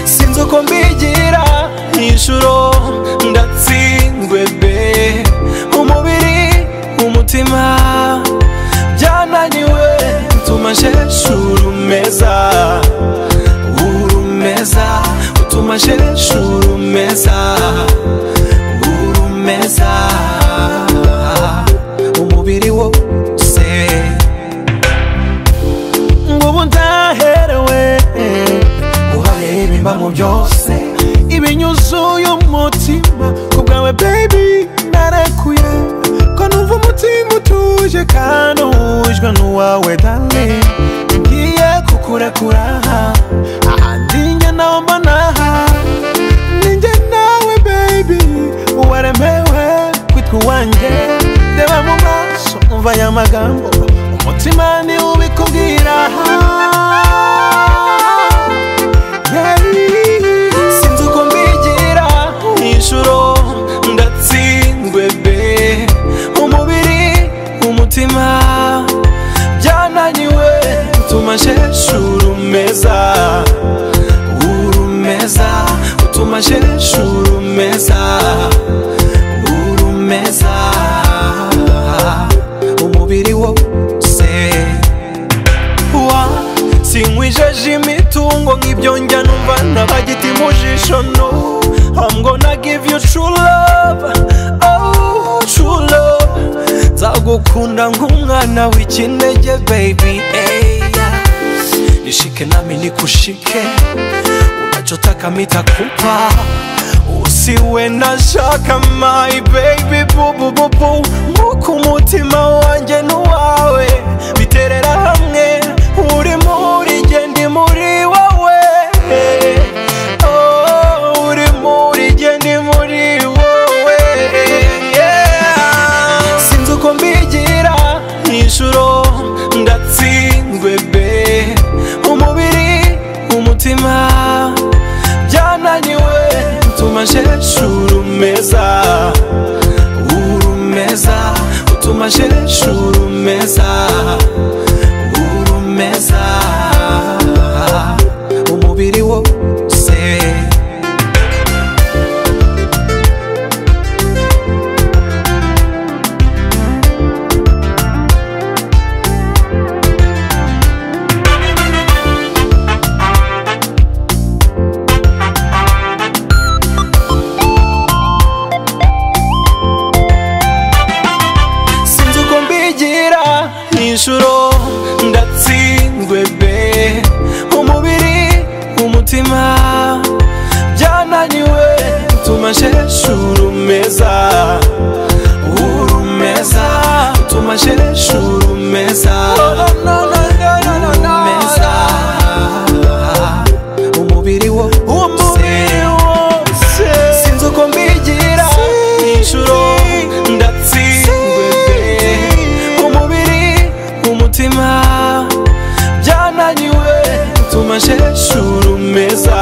Sinzi uko mbigira nijoro ndatsindwe be, umubiri umutima byananiwe utuma nshesha urumeza, urumeza utuma nshesha urumeza, urumeza umubiri wose. Ngubu ndaherewe uhareba imbamo byose, ibinyuzuye umutima kubwawe baby narekuye, ko numva umutima utuje kandi uhujwe n'uwawe darling. Ngiye kukurekura ahandi njye nawe mbona, ninjye nawe baby waremewe kwitwa uwanjye. Reba mu maso umva aya magambo, umutima ni ubikubwira. Sinzi uko mbigira nijoro ndatsindwe be, umubiri umutima byananiwe utuma nshesha urumeza, urumeza utuma nshesha urumeza, urumeza umubiri wose. Sinkwijeje imitungo nk'ibyo njya numva n'abagiti mu jisho, no, I'm gonna give you true love, oh true love. Nzagukunda nk'umwana w'ikinege baby, nishike nami nikushike, unachotaka mitakupa, usiwe na shaka my baby boo boo boo boo. Nkuko umutima wanjye n'uwawe biterera hamwe, uri muri jye ndi muri wowe, oh uri muri jye ndi muri wowe, yeah. Sinzi uko mbigira nijoro ndatsindwe be, umubiri umutima byananiwe utuma nshesha urumeza, urumeza utuma nshesha urumeza, urumeza umubiri wose. Sinzi uko mbigira nijoro ndatsindwe be, umubiri umutima byananiwe utuma nshesha urumeza, urumeza utuma nshesha urumeza, urumeza umubiri wose. Sinzi uko mbigira nijoro ndatsindwe be, umubiri umutima byananiwe utuma nshesha urumeza,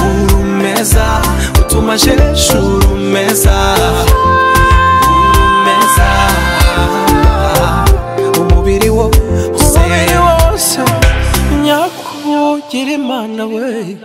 urumeza utuma nshesha urumeza, urumeza umubiri wose. Nyakugira Imana we.